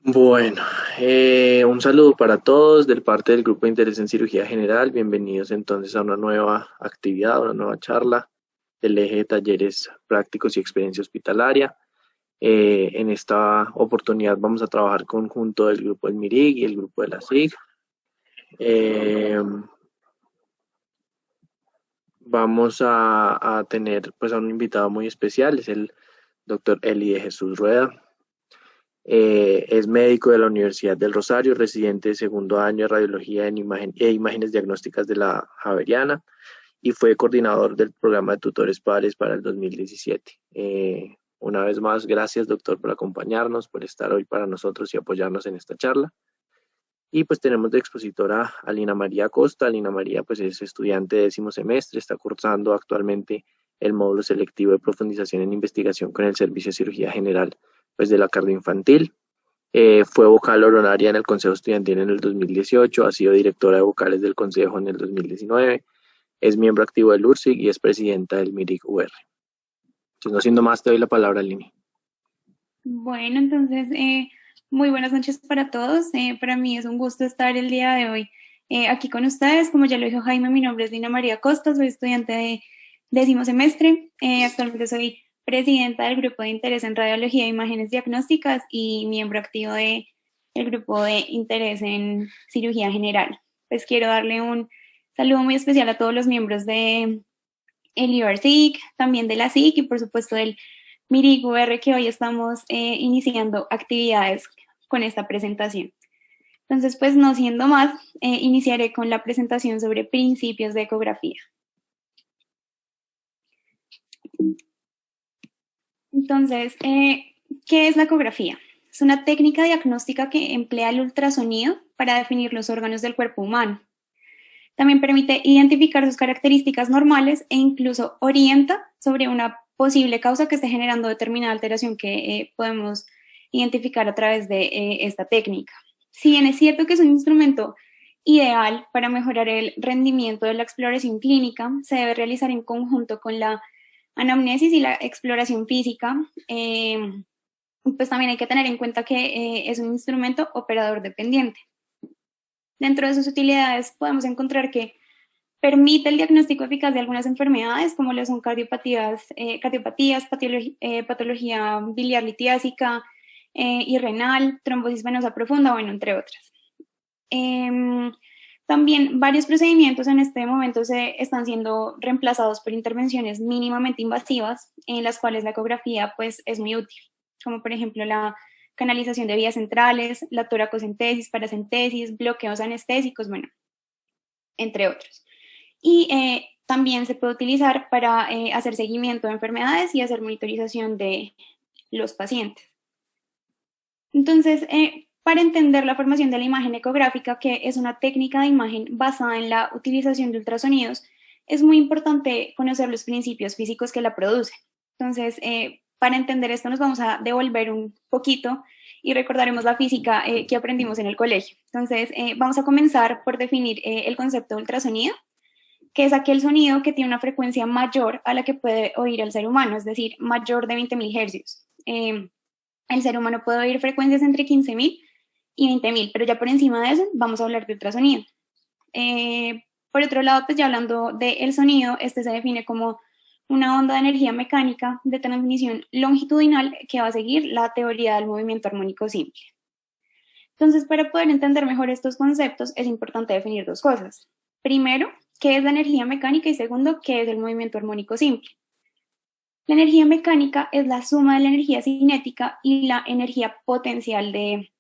Bueno, un saludo para todos del parte del Grupo de Interés en Cirugía General. Bienvenidos entonces a una nueva actividad, una nueva charla del eje de talleres prácticos y experiencia hospitalaria. En esta oportunidad vamos a trabajar conjunto del grupo del MIRIG y el grupo de la SIG. Vamos a tener pues a un invitado muy especial, es el doctor Eli de Jesús Rueda. Es médico de la Universidad del Rosario, residente de segundo año de radiología e imágenes diagnósticas de la Javeriana y fue coordinador del programa de tutores padres para el 2017. Una vez más, gracias doctor por acompañarnos, por estar hoy para nosotros y apoyarnos en esta charla. Y pues tenemos de expositora a Lina María Costa. Lina María pues es estudiante de 10º semestre, está cursando actualmente el módulo selectivo de profundización en investigación con el Servicio de Cirugía General pues de la Cardioinfantil. Fue vocal honoraria en el Consejo Estudiantil en el 2018, ha sido directora de vocales del Consejo en el 2019, es miembro activo del URSIG y es presidenta del MIRIC-UR. Entonces, no siendo más, te doy la palabra, Lini. Bueno, entonces, muy buenas noches para todos. Para mí es un gusto estar el día de hoy aquí con ustedes. Como ya lo dijo Jaime, mi nombre es Lina María Costa, soy estudiante de 10º semestre. Actualmente soy presidenta del Grupo de Interés en Radiología e Imágenes Diagnósticas y miembro activo del Grupo de Interés en Cirugía General. Pues quiero darle un saludo muy especial a todos los miembros de el IORSIC, también de la SIC y por supuesto del MIRIG-UR, que hoy estamos iniciando actividades con esta presentación. Entonces, pues no siendo más, iniciaré con la presentación sobre principios de ecografía. Entonces, ¿qué es la ecografía? Es una técnica diagnóstica que emplea el ultrasonido para definir los órganos del cuerpo humano. También permite identificar sus características normales e incluso orienta sobre una posible causa que esté generando determinada alteración que podemos identificar a través de esta técnica. Si bien es cierto que es un instrumento ideal para mejorar el rendimiento de la exploración clínica, se debe realizar en conjunto con la anamnesis y la exploración física. Pues también hay que tener en cuenta que es un instrumento operador dependiente. Dentro de sus utilidades podemos encontrar que permite el diagnóstico eficaz de algunas enfermedades, como lo son patología biliar litiásica y renal, trombosis venosa profunda, bueno, entre otras. También varios procedimientos en este momento se están siendo reemplazados por intervenciones mínimamente invasivas, en las cuales la ecografía pues, es muy útil, como por ejemplo la canalización de vías centrales, la toracocentesis, paracentesis, bloqueos anestésicos, bueno, entre otros. Y también se puede utilizar para hacer seguimiento de enfermedades y hacer monitorización de los pacientes. Entonces, para entender la formación de la imagen ecográfica, que es una técnica de imagen basada en la utilización de ultrasonidos, es muy importante conocer los principios físicos que la producen. Entonces, para entender esto nos vamos a devolver un poquito y recordaremos la física que aprendimos en el colegio. Entonces, vamos a comenzar por definir el concepto de ultrasonido, que es aquel sonido que tiene una frecuencia mayor a la que puede oír el ser humano, es decir, mayor de 20.000 hercios. El ser humano puede oír frecuencias entre 15.000 y 20.000, pero ya por encima de eso vamos a hablar de ultrasonido. Por otro lado, pues ya hablando del sonido, este se define como una onda de energía mecánica de transmisión longitudinal que va a seguir la teoría del movimiento armónico simple. Entonces, para poder entender mejor estos conceptos, es importante definir dos cosas. Primero, ¿qué es la energía mecánica? Y segundo, ¿qué es el movimiento armónico simple? La energía mecánica es la suma de la energía cinética y la energía potencial de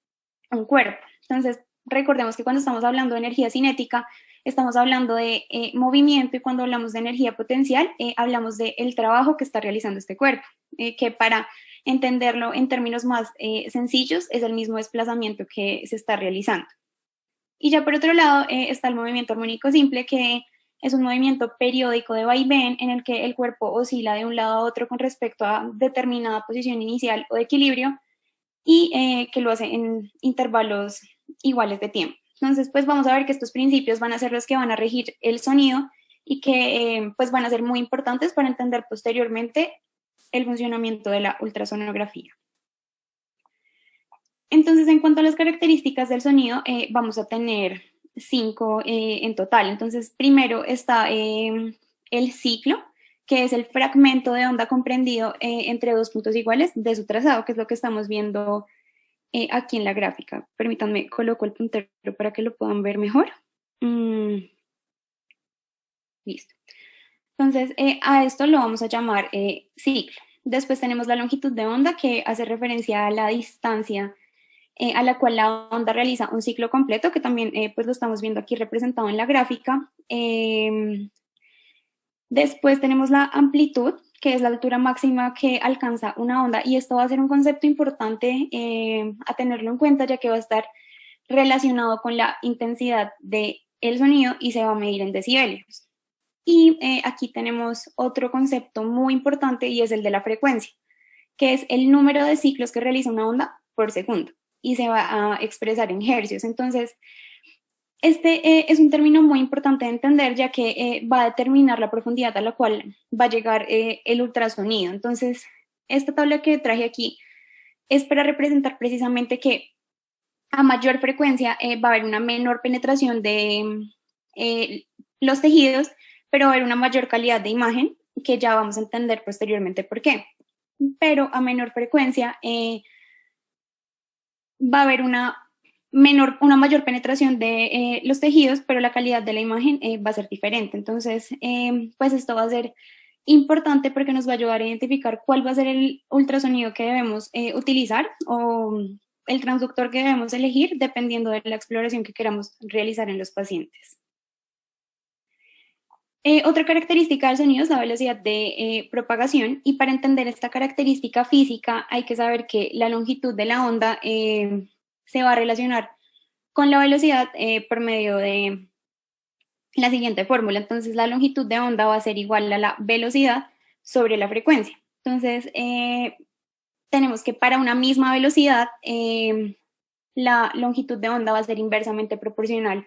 un cuerpo. Entonces, recordemos que cuando estamos hablando de energía cinética, estamos hablando de movimiento, y cuando hablamos de energía potencial, hablamos del trabajo que está realizando este cuerpo, que para entenderlo en términos más sencillos es el mismo desplazamiento que se está realizando. Y ya por otro lado está el movimiento armónico simple, que es un movimiento periódico de vaivén en el que el cuerpo oscila de un lado a otro con respecto a determinada posición inicial o de equilibrio y que lo hace en intervalos iguales de tiempo. Entonces, pues vamos a ver que estos principios van a ser los que van a regir el sonido y que pues van a ser muy importantes para entender posteriormente el funcionamiento de la ultrasonografía. Entonces, en cuanto a las características del sonido, vamos a tener 5 en total. Entonces, primero está el ciclo, que es el fragmento de onda comprendido entre dos puntos iguales de su trazado, que es lo que estamos viendo aquí en la gráfica. Permítanme, coloco el puntero para que lo puedan ver mejor. Listo. Entonces, a esto lo vamos a llamar ciclo. Después tenemos la longitud de onda, que hace referencia a la distancia a la cual la onda realiza un ciclo completo, que también pues lo estamos viendo aquí representado en la gráfica. Después tenemos la amplitud, que es la altura máxima que alcanza una onda, y esto va a ser un concepto importante a tenerlo en cuenta, ya que va a estar relacionado con la intensidad del sonido y se va a medir en decibelios. Y aquí tenemos otro concepto muy importante y es el de la frecuencia, que es el número de ciclos que realiza una onda por segundo y se va a expresar en hercios. Entonces, este es un término muy importante de entender, ya que va a determinar la profundidad a la cual va a llegar el ultrasonido. Entonces, esta tabla que traje aquí es para representar precisamente que a mayor frecuencia va a haber una menor penetración de los tejidos, pero va a haber una mayor calidad de imagen, que ya vamos a entender posteriormente por qué. Pero a menor frecuencia va a haber una mayor penetración de los tejidos, pero la calidad de la imagen va a ser diferente. Entonces, pues esto va a ser importante porque nos va a ayudar a identificar cuál va a ser el ultrasonido que debemos utilizar o el transductor que debemos elegir dependiendo de la exploración que queramos realizar en los pacientes. Otra característica del sonido es la velocidad de propagación, y para entender esta característica física hay que saber que la longitud de la onda se va a relacionar con la velocidad por medio de la siguiente fórmula. Entonces, la longitud de onda va a ser igual a la velocidad sobre la frecuencia. Entonces, tenemos que para una misma velocidad, la longitud de onda va a ser inversamente proporcional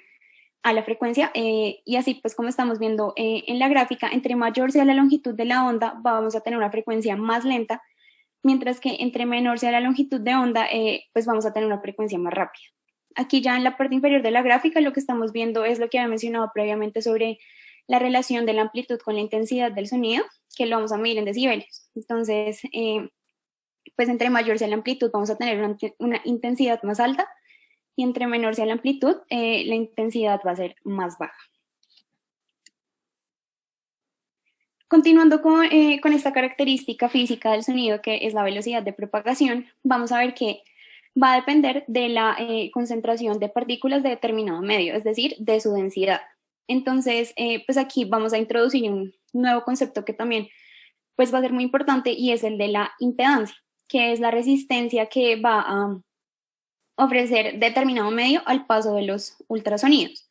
a la frecuencia, y así pues como estamos viendo en la gráfica, entre mayor sea la longitud de la onda, vamos a tener una frecuencia más lenta, mientras que entre menor sea la longitud de onda, pues vamos a tener una frecuencia más rápida. Aquí ya en la parte inferior de la gráfica lo que estamos viendo es lo que había mencionado previamente sobre la relación de la amplitud con la intensidad del sonido, que lo vamos a medir en decibelios. Entonces, pues entre mayor sea la amplitud vamos a tener una intensidad más alta, y entre menor sea la amplitud, la intensidad va a ser más baja. Continuando con esta característica física del sonido, que es la velocidad de propagación, vamos a ver que va a depender de la concentración de partículas de determinado medio, es decir, de su densidad. Entonces, pues aquí vamos a introducir un nuevo concepto que también pues va a ser muy importante, y es el de la impedancia, que es la resistencia que va a ofrecer determinado medio al paso de los ultrasonidos.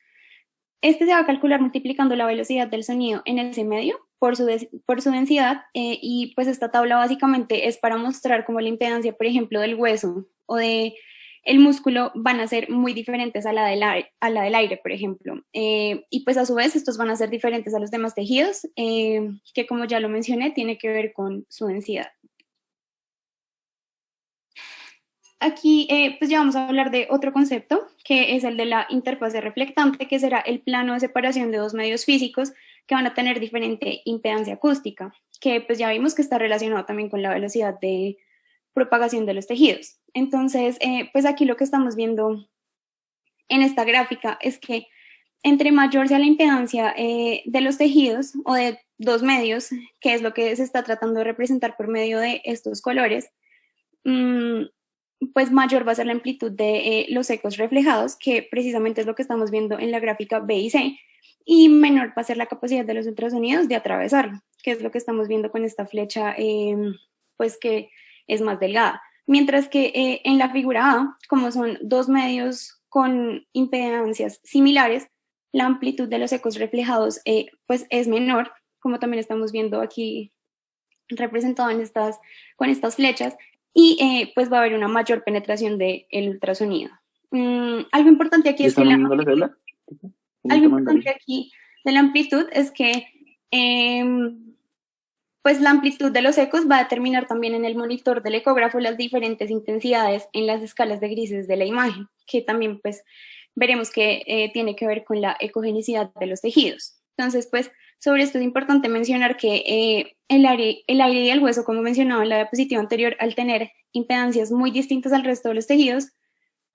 Este se va a calcular multiplicando la velocidad del sonido en ese medio por su densidad, y pues esta tabla básicamente es para mostrar cómo la impedancia, por ejemplo, del hueso o de el músculo van a ser muy diferentes a la del aire, por ejemplo. Y pues a su vez estos van a ser diferentes a los demás tejidos, que como ya lo mencioné, tiene que ver con su densidad. Aquí pues ya vamos a hablar de otro concepto, que es el de la interfase reflectante, que será el plano de separación de dos medios físicos que van a tener diferente impedancia acústica, que pues ya vimos que está relacionado también con la velocidad de propagación de los tejidos. Entonces, pues aquí lo que estamos viendo en esta gráfica es que entre mayor sea la impedancia de los tejidos o de dos medios, que es lo que se está tratando de representar por medio de estos colores, pues mayor va a ser la amplitud de los ecos reflejados, que precisamente es lo que estamos viendo en la gráfica B y C, y menor va a ser la capacidad de los ultrasonidos de atravesarlo, que es lo que estamos viendo con esta flecha, pues que es más delgada. Mientras que en la figura A, como son dos medios con impedancias similares, la amplitud de los ecos reflejados pues es menor, como también estamos viendo aquí representado con estas flechas, y pues va a haber una mayor penetración del ultrasonido. Algo importante aquí es que algo importante aquí de la amplitud es que pues la amplitud de los ecos va a determinar también en el monitor del ecógrafo las diferentes intensidades en las escalas de grises de la imagen, que también pues veremos que tiene que ver con la ecogenicidad de los tejidos. Entonces, pues sobre esto es importante mencionar que el aire y el hueso, como mencionaba en la diapositiva anterior, al tener impedancias muy distintas al resto de los tejidos,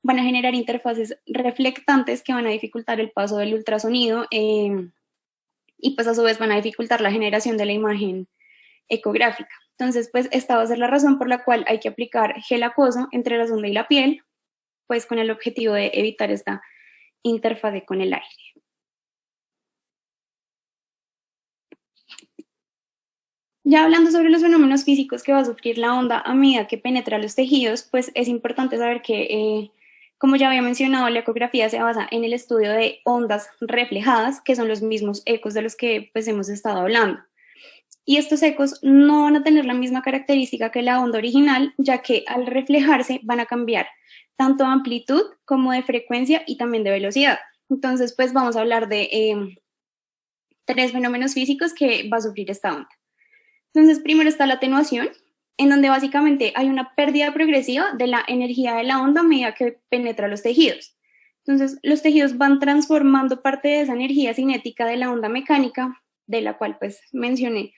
van a generar interfaces reflectantes que van a dificultar el paso del ultrasonido y pues a su vez van a dificultar la generación de la imagen ecográfica. Entonces, pues esta va a ser la razón por la cual hay que aplicar gel acuoso entre la sonda y la piel, pues con el objetivo de evitar esta interfase con el aire. Ya hablando sobre los fenómenos físicos que va a sufrir la onda a medida que penetra los tejidos, pues es importante saber que, como ya había mencionado, la ecografía se basa en el estudio de ondas reflejadas, que son los mismos ecos de los que pues hemos estado hablando. Y estos ecos no van a tener la misma característica que la onda original, ya que al reflejarse van a cambiar tanto de amplitud como de frecuencia y también de velocidad. Entonces, pues vamos a hablar de 3 fenómenos físicos que va a sufrir esta onda. Entonces, primero está la atenuación, en donde básicamente hay una pérdida progresiva de la energía de la onda a medida que penetra los tejidos. Entonces, los tejidos van transformando parte de esa energía cinética de la onda mecánica, de la cual pues mencioné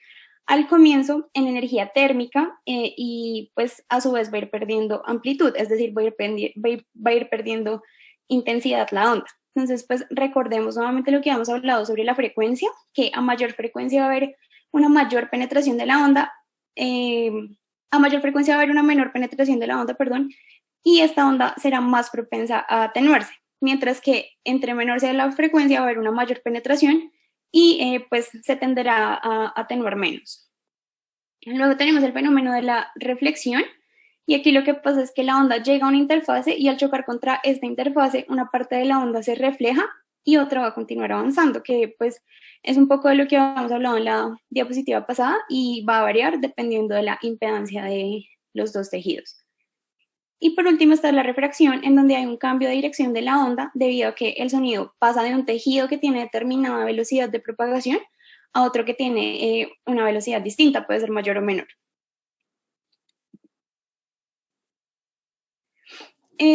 al comienzo, en energía térmica y pues a su vez va a ir perdiendo amplitud, es decir, va a ir perdiendo intensidad la onda. Entonces, pues recordemos nuevamente lo que habíamos hablado sobre la frecuencia, que a mayor frecuencia va a haber una mayor penetración de la onda, a mayor frecuencia va a haber una menor penetración de la onda, perdón, y esta onda será más propensa a atenuarse, mientras que entre menor sea la frecuencia va a haber una mayor penetración y pues se tenderá a atenuar menos. Luego tenemos el fenómeno de la reflexión, y aquí lo que pasa es que la onda llega a una interfase y al chocar contra esta interfase, una parte de la onda se refleja y otra va a continuar avanzando, que pues es un poco de lo que habíamos hablado en la diapositiva pasada y va a variar dependiendo de la impedancia de los dos tejidos. Y por último está la refracción, en donde hay un cambio de dirección de la onda debido a que el sonido pasa de un tejido que tiene determinada velocidad de propagación a otro que tiene una velocidad distinta, puede ser mayor o menor.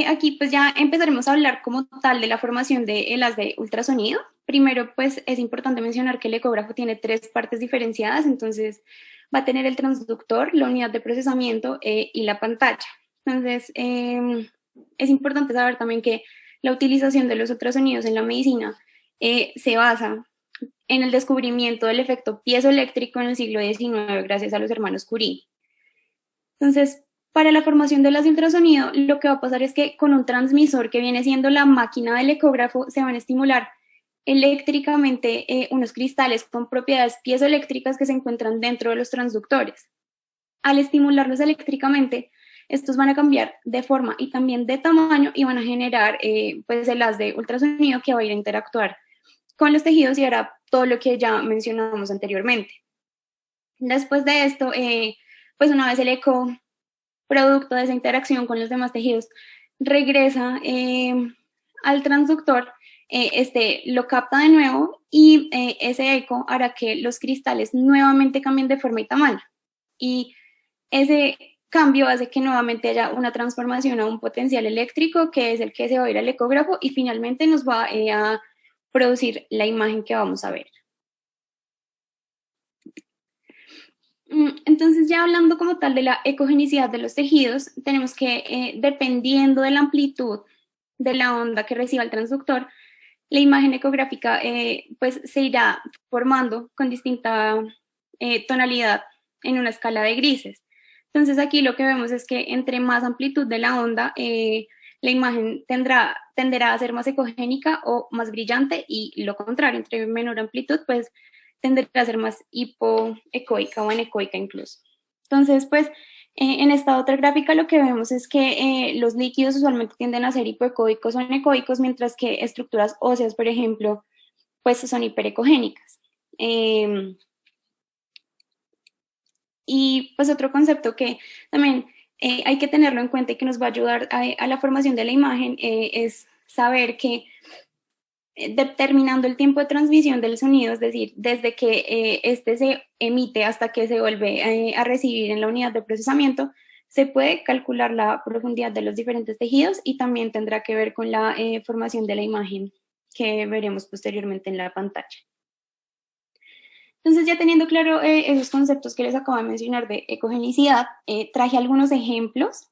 Aquí pues ya empezaremos a hablar como tal de la formación de las de ultrasonido. Primero pues es importante mencionar que el ecógrafo tiene 3 partes diferenciadas, entonces va a tener el transductor, la unidad de procesamiento y la pantalla. Entonces es importante saber también que la utilización de los ultrasonidos en la medicina se basa en el descubrimiento del efecto piezoeléctrico en el siglo XIX gracias a los hermanos Curie. Entonces, para la formación de las de ultrasonido, lo que va a pasar es que con un transmisor que viene siendo la máquina del ecógrafo, se van a estimular eléctricamente unos cristales con propiedades piezoeléctricas que se encuentran dentro de los transductores. Al estimularlos eléctricamente, estos van a cambiar de forma y también de tamaño y van a generar pues el haz de ultrasonido que va a ir a interactuar con los tejidos y hará todo lo que ya mencionamos anteriormente. Después de esto, pues una vez el eco producto de esa interacción con los demás tejidos regresa al transductor, este lo capta de nuevo y ese eco hará que los cristales nuevamente cambien de forma y tamaño. Y ese cambio hace que nuevamente haya una transformación a un potencial eléctrico, que es el que se va a ir al ecógrafo y finalmente nos va a producir la imagen que vamos a ver. Entonces, ya hablando como tal de la ecogenicidad de los tejidos, tenemos que, dependiendo de la amplitud de la onda que reciba el transductor, la imagen ecográfica pues se irá formando con distinta tonalidad en una escala de grises. Entonces, aquí lo que vemos es que entre más amplitud de la onda, la imagen tenderá a ser más ecogénica o más brillante, y lo contrario, entre menor amplitud, pues tenderá a ser más hipoecoica o anecoica incluso. Entonces, pues, en esta otra gráfica lo que vemos es que los líquidos usualmente tienden a ser hipoecoicos o anecoicos, mientras que estructuras óseas, por ejemplo, pues son hiperecogénicas. Y pues otro concepto que también hay que tenerlo en cuenta y que nos va a ayudar a la formación de la imagen es saber que determinando el tiempo de transmisión del sonido, es decir, desde que este se emite hasta que se vuelve a recibir en la unidad de procesamiento, se puede calcular la profundidad de los diferentes tejidos y también tendrá que ver con la formación de la imagen que veremos posteriormente en la pantalla. Entonces, ya teniendo claro esos conceptos que les acabo de mencionar de ecogenicidad, traje algunos ejemplos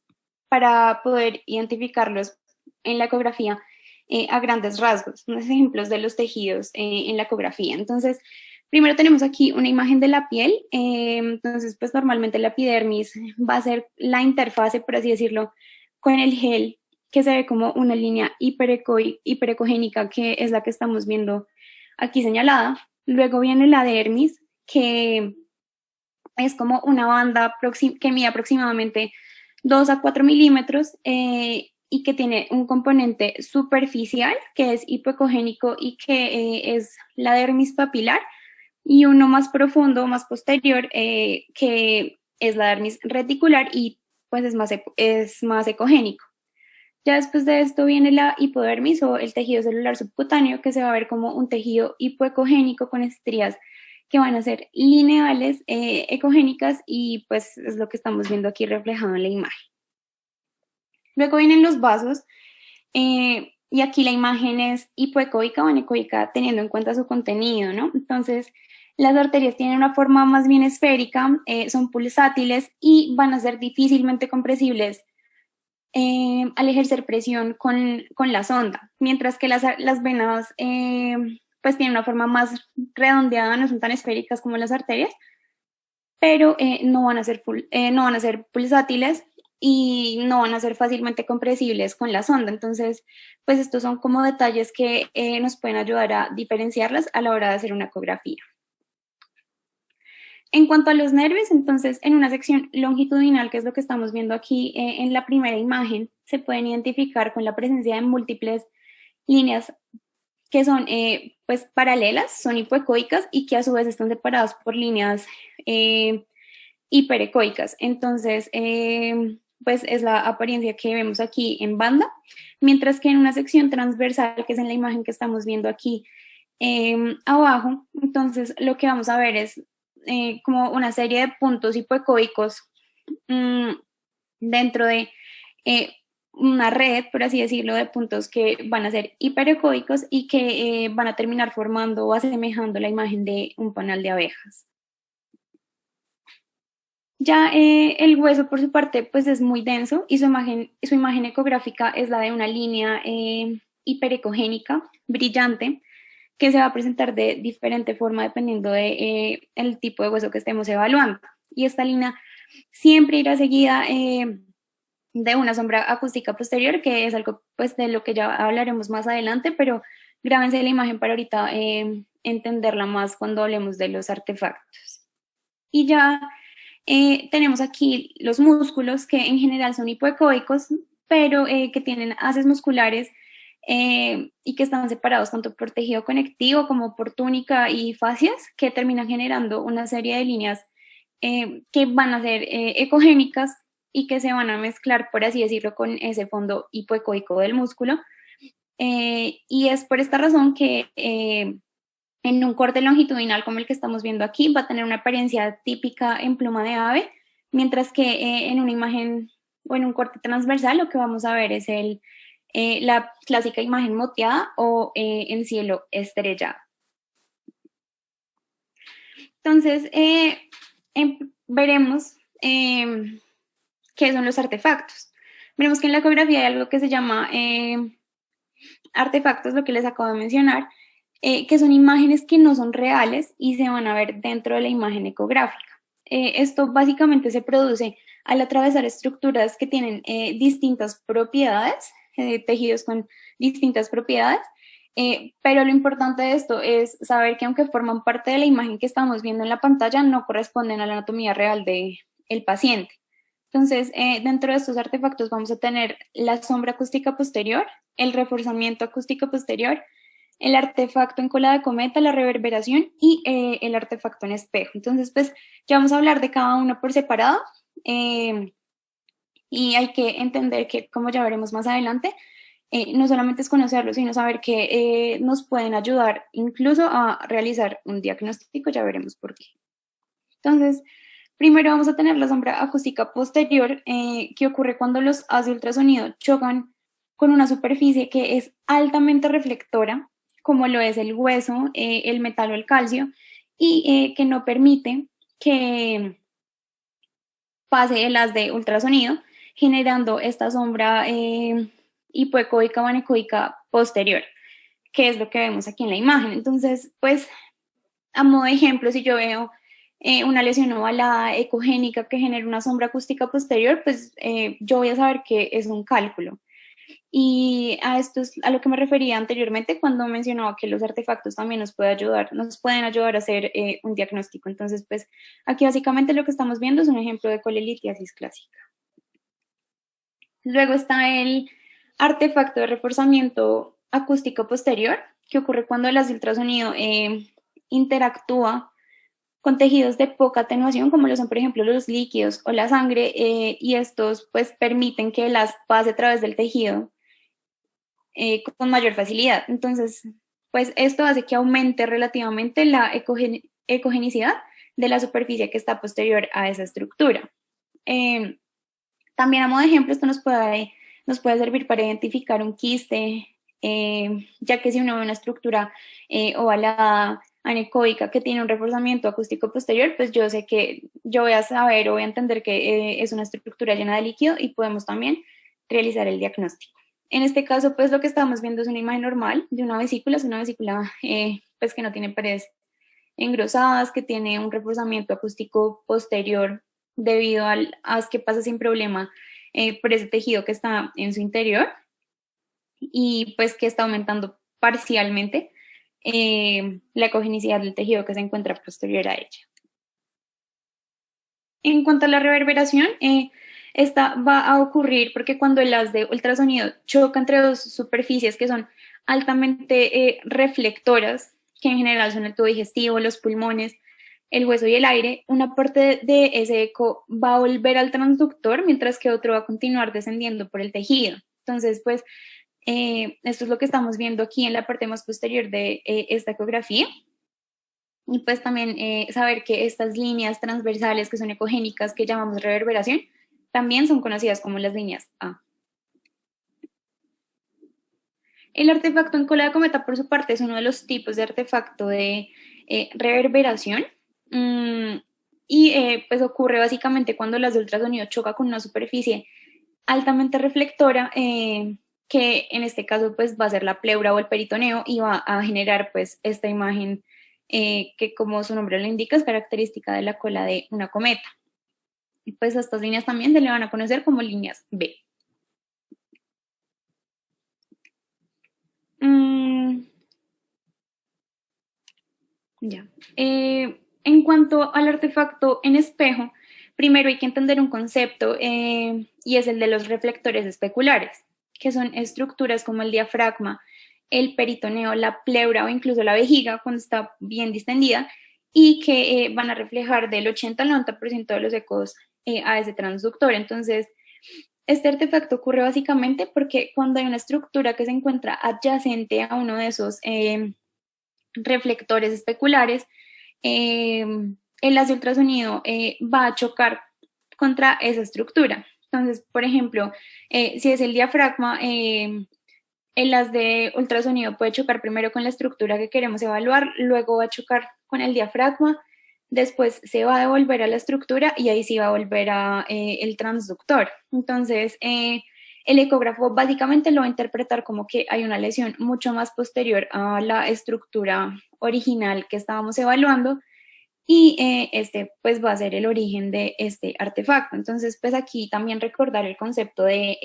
para poder identificarlos en la ecografía a grandes rasgos, unos ejemplos de los tejidos en la ecografía. Entonces, primero tenemos aquí una imagen de la piel. Entonces, pues normalmente la epidermis va a ser la interfase, por así decirlo, con el gel, que se ve como una línea hiperecogénica, que es la que estamos viendo aquí señalada. Luego viene la dermis, que es como una banda que mide aproximadamente 2 a 4 milímetros y que tiene un componente superficial, que es hipoecogénico y que es la dermis papilar, y uno más profundo, más posterior, que es la dermis reticular y pues es más ecogénico. Ya después de esto viene la hipodermis o el tejido celular subcutáneo, que se va a ver como un tejido hipoecogénico con estrías que van a ser lineales, ecogénicas, y pues es lo que estamos viendo aquí reflejado en la imagen. Luego vienen los vasos, y aquí la imagen es hipoecoica o anecoica teniendo en cuenta su contenido, ¿no? Entonces, las arterias tienen una forma más bien esférica, son pulsátiles y van a ser difícilmente compresibles al ejercer presión con la sonda, mientras que las venas pues tienen una forma más redondeada, no son tan esféricas como las arterias, pero no van a ser pulsátiles y no van a ser fácilmente compresibles con la sonda. Entonces, pues estos son como detalles que nos pueden ayudar a diferenciarlas a la hora de hacer una ecografía. En cuanto a los nervios, entonces en una sección longitudinal, que es lo que estamos viendo aquí en la primera imagen, se pueden identificar con la presencia de múltiples líneas que son pues paralelas, son hipoecoicas y que a su vez están separadas por líneas hiperecoicas. Entonces, pues es la apariencia que vemos aquí en banda, mientras que en una sección transversal, que es en la imagen que estamos viendo aquí abajo, entonces lo que vamos a ver es como una serie de puntos hipoecoicos dentro de una red, por así decirlo, de puntos que van a ser hiperecoicos y que van a terminar formando o asemejando la imagen de un panal de abejas. Ya el hueso, por su parte, pues es muy denso y su imagen ecográfica es la de una línea hiperecogénica, brillante, que se va a presentar de diferente forma dependiendo de el tipo de hueso que estemos evaluando. Y esta línea siempre irá seguida de una sombra acústica posterior, que es algo pues de lo que ya hablaremos más adelante, pero grábense la imagen para ahorita entenderla más cuando hablemos de los artefactos. Y ya tenemos aquí los músculos, que en general son hipoecoicos, pero que tienen haces musculares y que están separados tanto por tejido conectivo como por túnica y fascias, que terminan generando una serie de líneas que van a ser ecogénicas y que se van a mezclar, por así decirlo, con ese fondo hipoecoico del músculo. Y es por esta razón que en un corte longitudinal como el que estamos viendo aquí va a tener una apariencia típica en pluma de ave, mientras que en una imagen o en un corte transversal lo que vamos a ver es la clásica imagen moteada o en cielo estrellado. Entonces, veremos qué son los artefactos. Veremos que en la ecografía hay algo que se llama artefactos, lo que les acabo de mencionar, que son imágenes que no son reales y se van a ver dentro de la imagen ecográfica. Esto básicamente se produce al atravesar estructuras que tienen distintas propiedades, tejidos con distintas propiedades, pero lo importante de esto es saber que aunque forman parte de la imagen que estamos viendo en la pantalla, no corresponden a la anatomía real del paciente. Entonces, dentro de estos artefactos vamos a tener la sombra acústica posterior, el reforzamiento acústico posterior, el artefacto en cola de cometa, la reverberación y el artefacto en espejo. Entonces, pues ya vamos a hablar de cada uno por separado y hay que entender que, como ya veremos más adelante, no solamente es conocerlo, sino saber que nos pueden ayudar incluso a realizar un diagnóstico, ya veremos por qué. Entonces, primero vamos a tener la sombra acústica posterior, que ocurre cuando los haces de ultrasonido chocan con una superficie que es altamente reflectora, como lo es el hueso, el metal o el calcio, y que no permite que pase el haz de ultrasonido, generando esta sombra hipoecoica o anecoica posterior, que es lo que vemos aquí en la imagen. Entonces, pues, a modo de ejemplo, si yo veo una lesión ovalada ecogénica que genera una sombra acústica posterior, pues yo voy a saber que es un cálculo. Y a esto es a lo que me refería anteriormente cuando mencionaba que los artefactos también nos pueden ayudar a hacer un diagnóstico. Entonces, pues aquí básicamente lo que estamos viendo es un ejemplo de colelitiasis clásica. Luego está el artefacto de reforzamiento acústico posterior, que ocurre cuando el haz de ultrasonido interactúa con tejidos de poca atenuación, como lo son, por ejemplo, los líquidos o la sangre, y estos pues permiten que el haz pase a través del tejido con mayor facilidad. Entonces, pues esto hace que aumente relativamente la ecogenicidad de la superficie que está posterior a esa estructura. También a modo de ejemplo, esto nos puede servir para identificar un quiste, ya que si uno ve una estructura ovalada, anecoica, que tiene un reforzamiento acústico posterior, pues yo sé que yo voy a saber o voy a entender que es una estructura llena de líquido y podemos también realizar el diagnóstico. En este caso, pues lo que estamos viendo es una imagen normal de una vesícula, es una vesícula pues que no tiene paredes engrosadas, que tiene un reforzamiento acústico posterior debido al haz que pasa sin problema por ese tejido que está en su interior y pues que está aumentando parcialmente la ecogenicidad del tejido que se encuentra posterior a ella. En cuanto a la reverberación, esta va a ocurrir porque cuando el haz de ultrasonido choca entre dos superficies que son altamente reflectoras, que en general son el tubo digestivo, los pulmones, el hueso y el aire, una parte de ese eco va a volver al transductor, mientras que otro va a continuar descendiendo por el tejido. Entonces, pues, esto es lo que estamos viendo aquí en la parte más posterior de esta ecografía. Y pues también saber que estas líneas transversales que son ecogénicas, que llamamos reverberación, también son conocidas como las líneas A. El artefacto en cola de cometa, por su parte, es uno de los tipos de artefacto de reverberación. Pues ocurre básicamente cuando el haz de ultrasonido choca con una superficie altamente reflectora, que en este caso pues va a ser la pleura o el peritoneo y va a generar pues esta imagen que, como su nombre lo indica, es característica de la cola de una cometa. Y pues a estas líneas también se le van a conocer como líneas B. Ya. En cuanto al artefacto en espejo, primero hay que entender un concepto y es el de los reflectores especulares, que son estructuras como el diafragma, el peritoneo, la pleura o incluso la vejiga cuando está bien distendida y que van a reflejar del 80 al 90% de los ecos a ese transductor. Entonces, este artefacto ocurre básicamente porque cuando hay una estructura que se encuentra adyacente a uno de esos reflectores especulares, el haz de ultrasonido va a chocar contra esa estructura. Entonces, por ejemplo, si es el diafragma, el haz de ultrasonido puede chocar primero con la estructura que queremos evaluar, luego va a chocar con el diafragma, después se va a devolver a la estructura y ahí sí va a volver a el transductor. Entonces, el ecógrafo básicamente lo va a interpretar como que hay una lesión mucho más posterior a la estructura original que estábamos evaluando y este pues va a ser el origen de este artefacto. Entonces, pues aquí también recordar el concepto de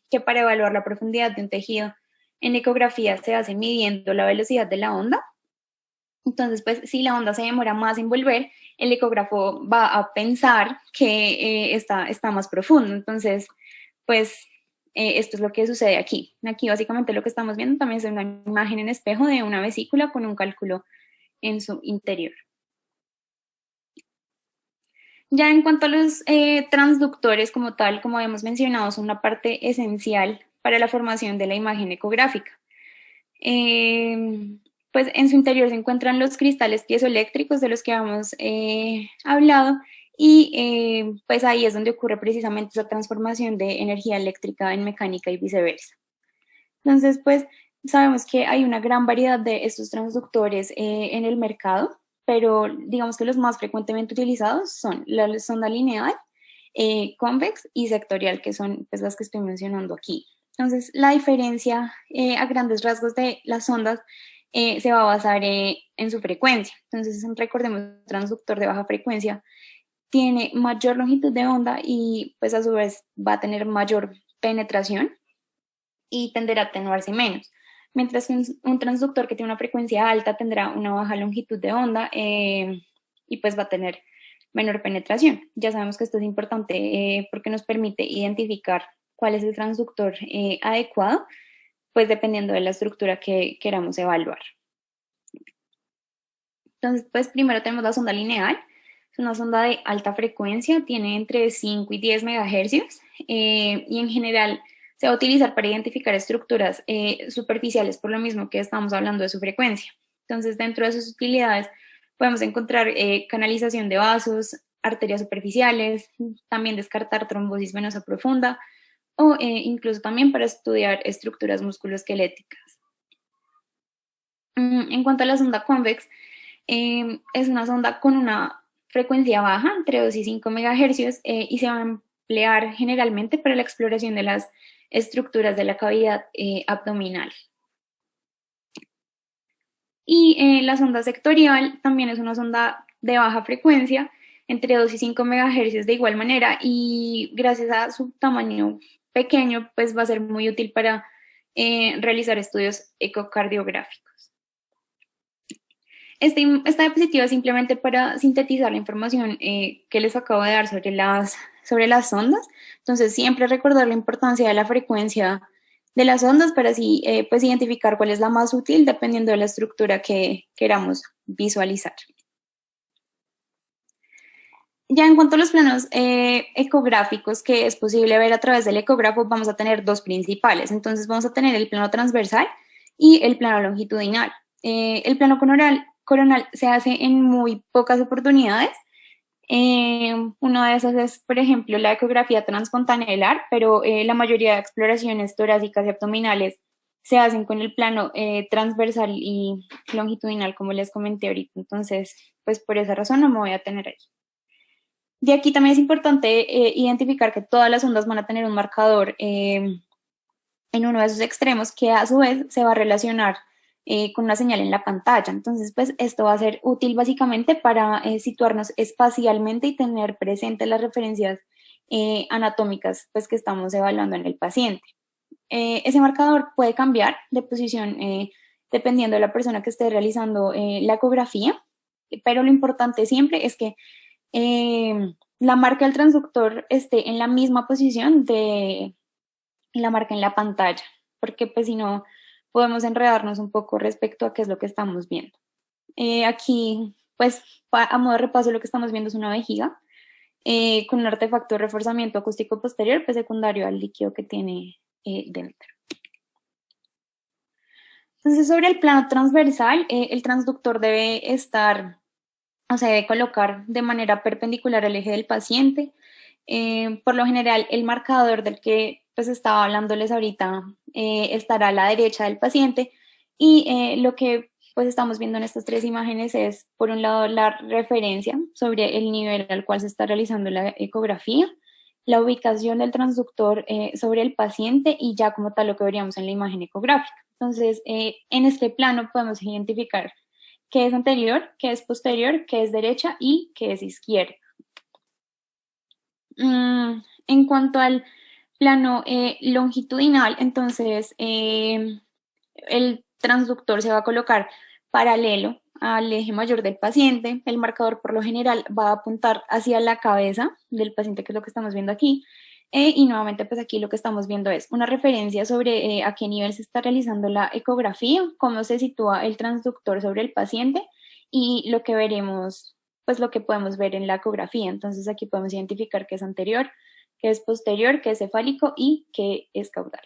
que para evaluar la profundidad de un tejido en ecografía se hace midiendo la velocidad de la onda. Entonces, pues si la onda se demora más en volver, el ecógrafo va a pensar que está más profundo. Entonces, pues esto es lo que sucede aquí. Aquí básicamente lo que estamos viendo también es una imagen en espejo de una vesícula con un cálculo en su interior. Ya en cuanto a los transductores como tal, como hemos mencionado, son una parte esencial para la formación de la imagen ecográfica. Pues en su interior se encuentran los cristales piezoeléctricos de los que hemos hablado y pues ahí es donde ocurre precisamente esa transformación de energía eléctrica en mecánica y viceversa. Entonces, pues sabemos que hay una gran variedad de estos transductores en el mercado, pero digamos que los más frecuentemente utilizados son la sonda lineal, convex y sectorial, que son pues las que estoy mencionando aquí. Entonces, la diferencia a grandes rasgos de las ondas se va a basar en su frecuencia. Entonces, recordemos, un transductor de baja frecuencia tiene mayor longitud de onda y pues a su vez va a tener mayor penetración y tenderá a atenuarse menos. Mientras que un transductor que tiene una frecuencia alta tendrá una baja longitud de onda y pues va a tener menor penetración. Ya sabemos que esto es importante porque nos permite identificar cuál es el transductor adecuado, pues dependiendo de la estructura que queramos evaluar. Entonces, pues primero tenemos la sonda lineal. Es una sonda de alta frecuencia, tiene entre 5 y 10 megahercios y en general se va a utilizar para identificar estructuras superficiales, por lo mismo que estamos hablando de su frecuencia. Entonces, dentro de sus utilidades podemos encontrar canalización de vasos, arterias superficiales, también descartar trombosis venosa profunda o incluso también para estudiar estructuras musculoesqueléticas. En cuanto a la sonda convex, es una sonda con una frecuencia baja, entre 2 y 5 megahercios, y se va a emplear generalmente para la exploración de las estructuras de la cavidad abdominal. Y la sonda sectorial también es una sonda de baja frecuencia, entre 2 y 5 megahercios de igual manera, y gracias a su tamaño pequeño, pues va a ser muy útil para realizar estudios ecocardiográficos. Esta diapositiva es simplemente para sintetizar la información que les acabo de dar sobre las ondas. Entonces, siempre recordar la importancia de la frecuencia de las ondas para así pues identificar cuál es la más útil dependiendo de la estructura que queramos visualizar. Ya en cuanto a los planos ecográficos que es posible ver a través del ecógrafo, vamos a tener dos principales. Entonces, vamos a tener el plano transversal y el plano longitudinal. El plano coronal se hace en muy pocas oportunidades. Una de esas es, por ejemplo, la ecografía transfontanelar, pero la mayoría de exploraciones torácicas y abdominales se hacen con el plano transversal y longitudinal, como les comenté ahorita. Entonces, pues por esa razón no me voy a tener ahí. De aquí también es importante identificar que todas las ondas van a tener un marcador en uno de sus extremos que a su vez se va a relacionar con una señal en la pantalla. Entonces, pues esto va a ser útil básicamente para situarnos espacialmente y tener presentes las referencias anatómicas pues, que estamos evaluando en el paciente. Ese marcador puede cambiar de posición dependiendo de la persona que esté realizando la ecografía, pero lo importante siempre es que la marca del transductor esté en la misma posición de la marca en la pantalla, porque pues si no podemos enredarnos un poco respecto a qué es lo que estamos viendo. Aquí, pues a modo de repaso, lo que estamos viendo es una vejiga con un artefacto de reforzamiento acústico posterior, pues secundario al líquido que tiene dentro. Entonces, sobre el plano transversal, el transductor debe estar, o sea, debe colocar de manera perpendicular al eje del paciente. Por lo general, el marcador del que pues estaba hablándoles ahorita estará a la derecha del paciente y lo que pues estamos viendo en estas tres imágenes es, por un lado, la referencia sobre el nivel al cual se está realizando la ecografía, la ubicación del transductor sobre el paciente y ya como tal lo que veríamos en la imagen ecográfica. Entonces, en este plano podemos identificar qué es anterior, qué es posterior, qué es derecha y qué es izquierda. En cuanto al plano longitudinal, entonces el transductor se va a colocar paralelo al eje mayor del paciente. El marcador por lo general va a apuntar hacia la cabeza del paciente, que es lo que estamos viendo aquí. Y nuevamente, pues aquí lo que estamos viendo es una referencia sobre a qué nivel se está realizando la ecografía, cómo se sitúa el transductor sobre el paciente y lo que veremos, pues lo que podemos ver en la ecografía. Entonces aquí podemos identificar qué es anterior, qué es posterior, qué es cefálico y qué es caudal.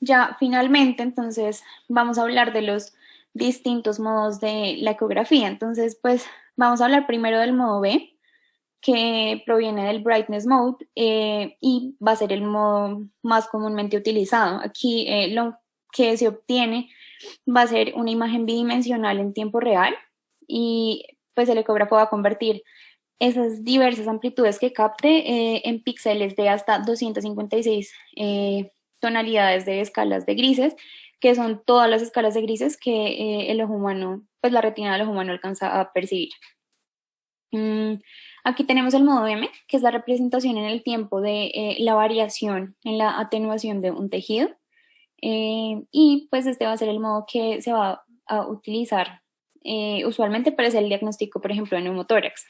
ya finalmente, entonces, vamos a hablar de los distintos modos de la ecografía. Entonces, pues, vamos a hablar primero del modo B, que proviene del brightness mode y va a ser el modo más comúnmente utilizado. Aquí lo que se obtiene va a ser una imagen bidimensional en tiempo real y pues el ecógrafo va a convertir esas diversas amplitudes que capte en píxeles de hasta 256 tonalidades de escalas de grises, que son todas las escalas de grises que el ojo humano, pues la retina del ojo humano alcanza a percibir. Aquí tenemos el modo M, que es la representación en el tiempo de la variación en la atenuación de un tejido. Y pues este va a ser el modo que se va a utilizar usualmente para hacer el diagnóstico, por ejemplo, de neumotórax.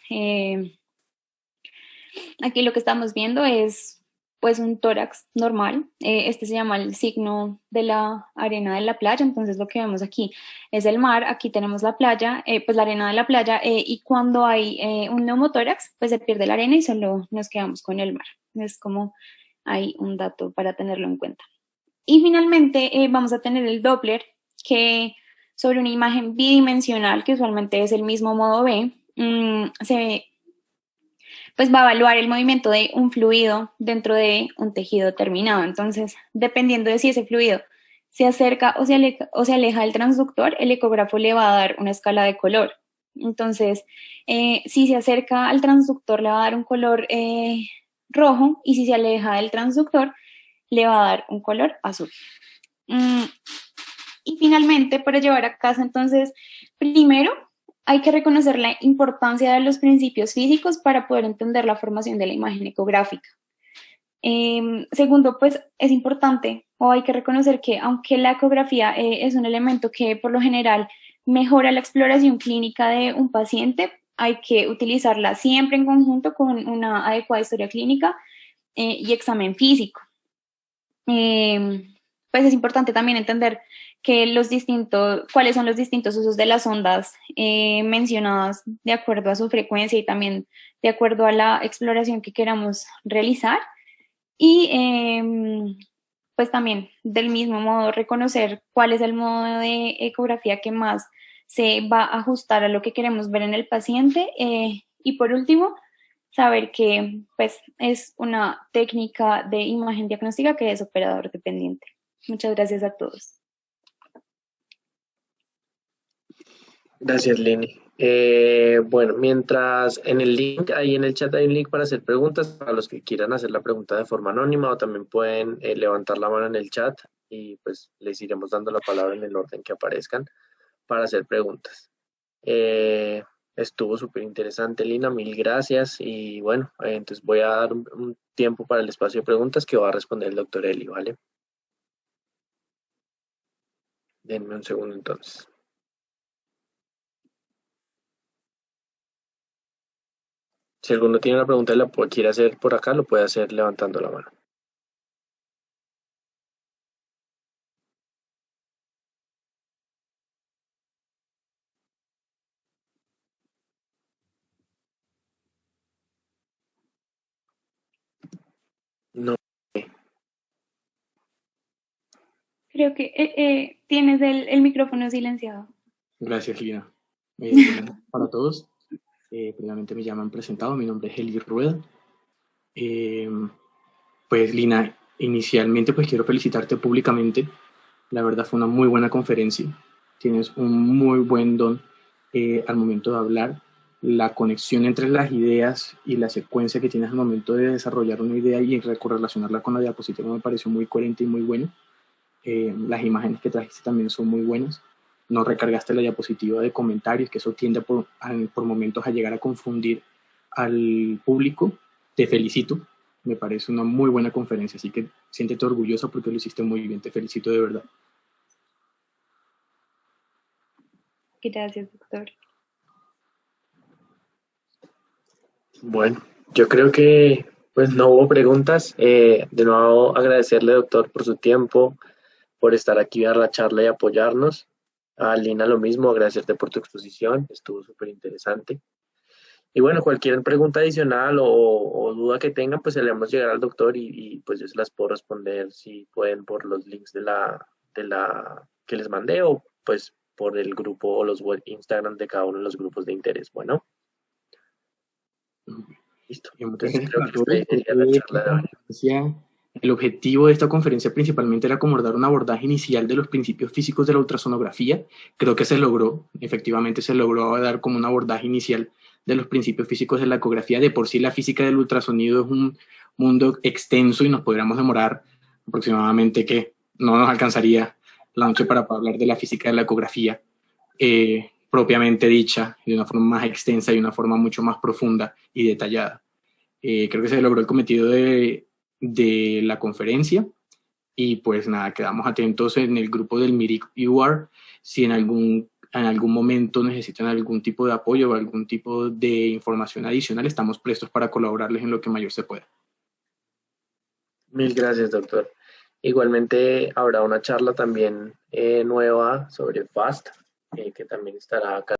Aquí lo que estamos viendo es pues un tórax normal. Este se llama el signo de la arena de la playa. Entonces lo que vemos aquí es el mar, aquí tenemos la playa, pues la arena de la playa y cuando hay un neumotórax pues se pierde la arena y solo nos quedamos con el mar. Es como hay un dato para tenerlo en cuenta. Y finalmente vamos a tener el Doppler, que sobre una imagen bidimensional, que usualmente es el mismo modo B, pues va a evaluar el movimiento de un fluido dentro de un tejido terminado. Entonces, dependiendo de si ese fluido se acerca o se aleja del transductor, el ecógrafo le va a dar una escala de color. Entonces, si se acerca al transductor, le va a dar un color rojo y si se aleja del transductor, le va a dar un color azul. Y finalmente, para llevar a casa, entonces, primero hay que reconocer la importancia de los principios físicos para poder entender la formación de la imagen ecográfica. Segundo, pues es importante o hay que reconocer que aunque la ecografía es un elemento que por lo general mejora la exploración clínica de un paciente, hay que utilizarla siempre en conjunto con una adecuada historia clínica y examen físico. Pues es importante también entender que cuáles son los distintos usos de las ondas mencionadas de acuerdo a su frecuencia y también de acuerdo a la exploración que queramos realizar. Y pues también del mismo modo reconocer cuál es el modo de ecografía que más se va a ajustar a lo que queremos ver en el paciente. Y por último, saber que pues, es una técnica de imagen diagnóstica que es operador dependiente. Muchas gracias a todos. Gracias, Lini. Bueno, mientras en el link, ahí en el chat hay un link para hacer preguntas para los que quieran hacer la pregunta de forma anónima o también pueden levantar la mano en el chat y pues les iremos dando la palabra en el orden que aparezcan para hacer preguntas. Estuvo súper interesante, Lina, mil gracias y bueno, entonces voy a dar un tiempo para el espacio de preguntas que va a responder el doctor Eli, ¿vale? Denme un segundo entonces. Si alguno tiene una pregunta y la quiere hacer por acá, lo puede hacer levantando la mano. No. Creo que tienes el micrófono silenciado. Gracias, Lina. Buenas noches para todos. Primeramente me llaman presentado, mi nombre es Eli Rueda. Pues Lina, inicialmente pues quiero felicitarte públicamente. La verdad fue una muy buena conferencia. Tienes un muy buen don al momento de hablar. La conexión entre las ideas y la secuencia que tienes al momento de desarrollar una idea y correlacionarla con la diapositiva me pareció muy coherente y muy bueno. Las imágenes que trajiste también son muy buenas. No recargaste la diapositiva de comentarios, que eso tiende por momentos a llegar a confundir al público. Te felicito, me parece una muy buena conferencia, así que siéntete orgullosa porque lo hiciste muy bien, te felicito de verdad. Gracias, doctor. Bueno, yo creo que pues no hubo preguntas. De nuevo agradecerle, doctor, por su tiempo, por estar aquí a la charla y apoyarnos. A Lina lo mismo, agradecerte por tu exposición, estuvo súper interesante. Y bueno, cualquier pregunta adicional o duda que tengan, pues se le vamos a llegar al doctor y pues yo se las puedo responder si pueden por los links de la que les mandé o pues por el grupo o los Instagram de cada uno de los grupos de interés. Bueno, listo. Y muchas Entonces gracias creo para que todos. esta sería la charla de hoy. El objetivo de esta conferencia principalmente era como dar un abordaje inicial de los principios físicos de la ultrasonografía. Creo que se logró, efectivamente se logró dar como un abordaje inicial de los principios físicos de la ecografía. De por sí la física del ultrasonido es un mundo extenso y nos podríamos demorar aproximadamente que no nos alcanzaría la noche para hablar de la física de la ecografía propiamente dicha, de una forma más extensa y una forma mucho más profunda y detallada. Creo que se logró el cometido de la conferencia y pues nada, quedamos atentos en el grupo del MIRIC UR si en algún momento necesitan algún tipo de apoyo o algún tipo de información adicional, estamos prestos para colaborarles en lo que mayor se pueda. Mil gracias, doctor. Igualmente habrá una charla también nueva sobre FAST, que también estará acá.